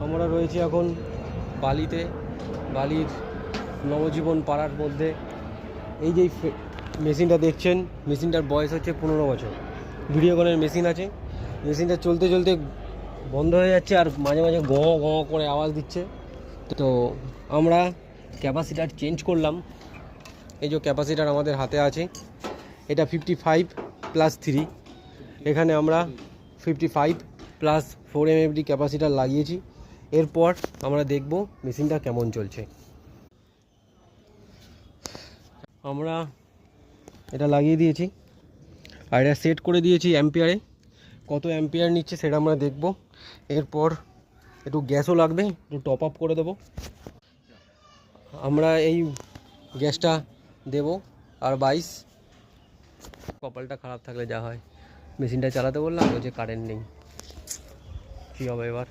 আমরা রয়েছি এখন বালিতে, বালির নবজীবন পাড়ার মধ্যে। এই যে মেশিনটা দেখছেন, মেশিনটার বয়স হচ্ছে 15 বছর। ভিডিওকনের মেশিন আছে। মেশিনটা চলতে চলতে বন্ধ হয়ে যাচ্ছে আর মাঝে মাঝে গ গ করে আওয়াজ দিচ্ছে। তো আমরা ক্যাপাসিটার চেঞ্জ করলাম। এই যে ক্যাপাসিটার আমাদের হাতে আছে, এটা 55+3। এখানে আমরা 55+4 mfd ক্যাপাসিটার লাগিয়েছি। এরপর আমরা দেখব মেশিনটা কেমন চলছে। আমরা এটা লাগিয়ে দিয়েছি আর এটা সেট করে দিয়েছি অ্যাম্পিয়ারে। কত অ্যাম্পিয়ার নিচ্ছে সেটা আমরা দেখব। এরপর একটু গ্যাসও লাগবে, একটু টপ আপ করে দেবো। আমরা এই গ্যাসটা দেব আর 22। কপালটা খারাপ থাকলে যা হয়, মেশিনটা চালাতে বললাম, বলছে কারেন্ট নেই, কী হবে এবার।